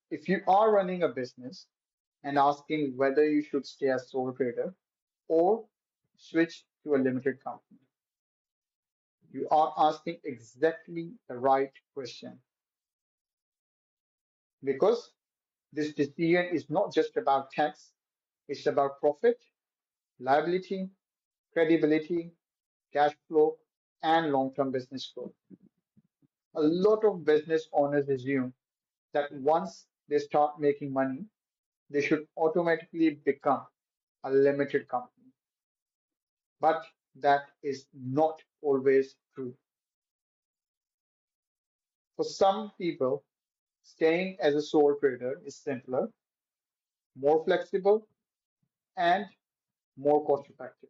If you are running a business and asking whether you should stay a sole trader or switch to a limited company, you are asking exactly the right question because this decision is not just about tax, it's about profit, liability, credibility, cash flow, and long term business growth. A lot of business owners assume that once they start making money, they should automatically become a limited company. But that is not always true. For some people, staying as a sole trader is simpler, more flexible, and more cost effective.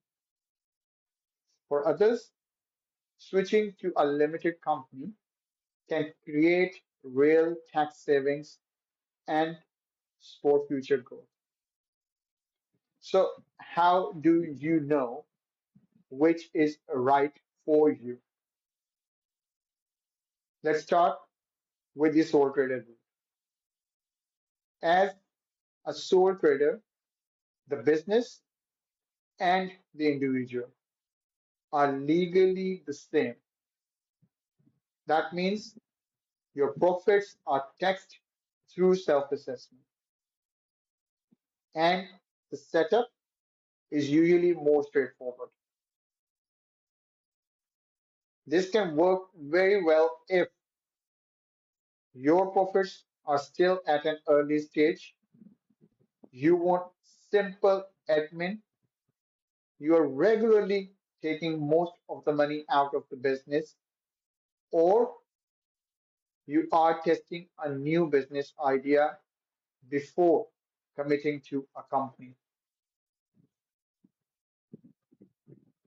For others, switching to a limited company can create real tax savings and support future growth. So, how do you know which is right for you? Let's start with the sole trader route. As a sole trader, the business and the individual are legally the same. That means your profits are taxed through self assessment, and the setup is usually more straightforward. This can work very well if your profits are still at an early stage, you want simple admin, you are regularly taking most of the money out of the business, or you are testing a new business idea before committing to a company.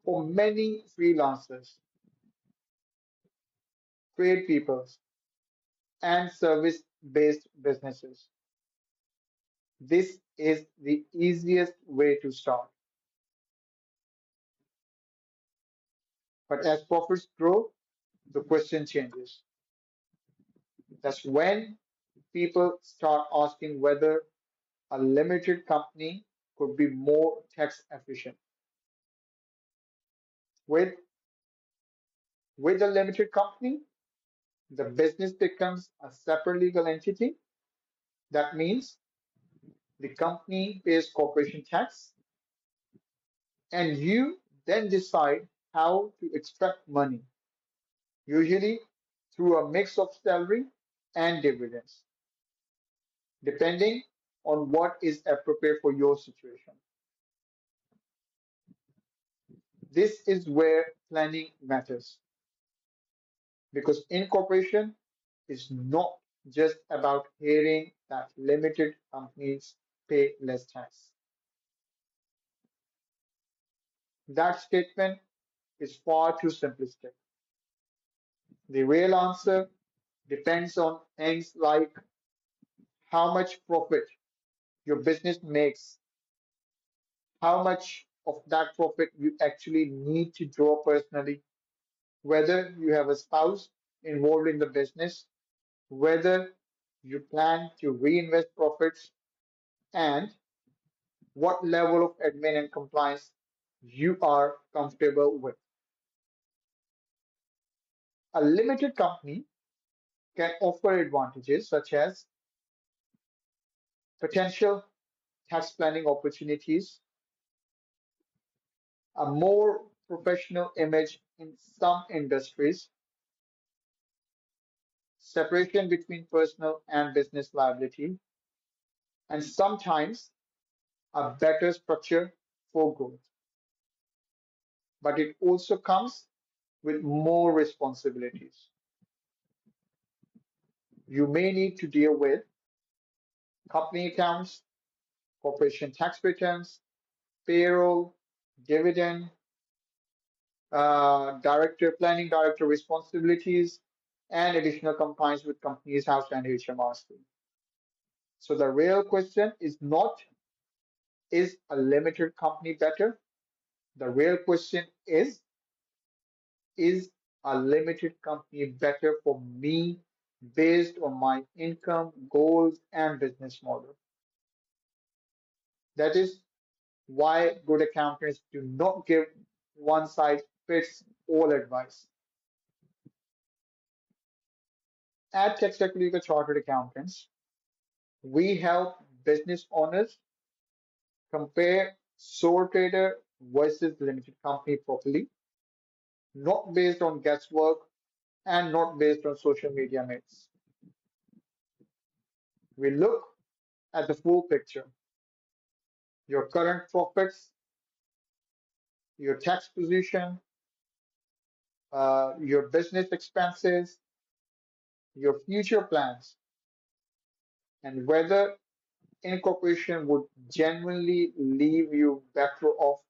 For many freelancers, trade peoples, and service based businesses, this is the easiest way to start. But as profits grow, the question changes. That's when people start asking whether a limited company could be more tax efficient. With, with a limited company, the business becomes a separate legal entity. That means the company pays corporation tax, and you then decide how to extract money, usually through a mix of salary and dividends, depending on what is appropriate for your situation. This is where planning matters because incorporation is not just about hearing that limited companies pay less tax. That statement is far too simplistic. The real answer depends on things like how much profit your business makes, how much of that profit you actually need to draw personally, whether you have a spouse involved in the business, whether you plan to reinvest profits, and what level of admin and compliance you are comfortable with. A limited company can offer advantages such as potential tax planning opportunities, a more professional image in some industries, separation between personal and business liability, and sometimes a better structure for growth. But it also comes with more responsibilities. You may need to deal with company accounts, corporation tax returns, payroll, dividend, director responsibilities, and additional compliance with companies house and HMRC. So the real question is not is a limited company better? The real question is a limited company better for me based on my income, goals, and business model. That is why good accountants do not give one size fits all advice. At Taxaccolega Chartered Accountants, we help business owners compare sole trader versus limited company properly, not based on guesswork and not based on social media myths. We look at the full picture, your current profits, your tax position, your business expenses, your future plans, and whether incorporation would genuinely leave you better off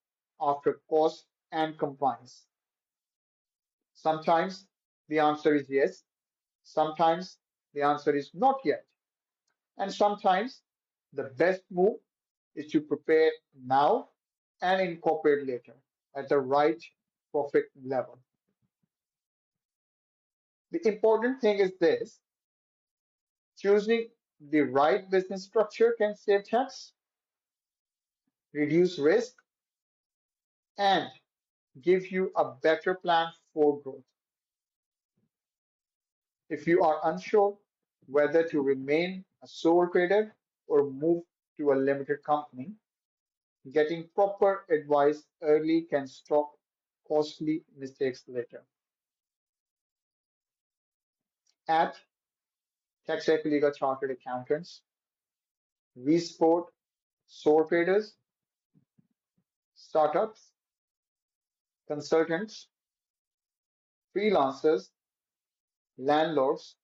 after cost and compliance. Sometimes the answer is yes, sometimes the answer is not yet, and sometimes the best move is to prepare now and incorporate later at the right profit level. The important thing is this: choosing the right business structure can save tax, reduce risk, and give you a better plan for growth. If you are unsure whether to remain a sole trader or move to a limited company, getting proper advice early can stop costly mistakes later. At Taxaccolega Chartered Accountants, we support sole traders, startups, consultants, freelancers, landlords,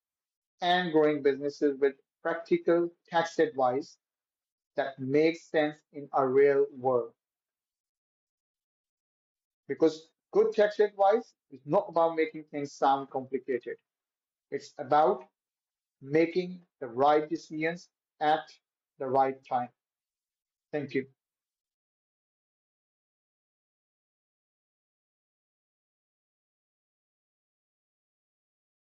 and growing businesses with practical tax advice that makes sense in a real world. Because good tax advice is not about making things sound complicated. It's about making the right decisions at the right time. Thank you.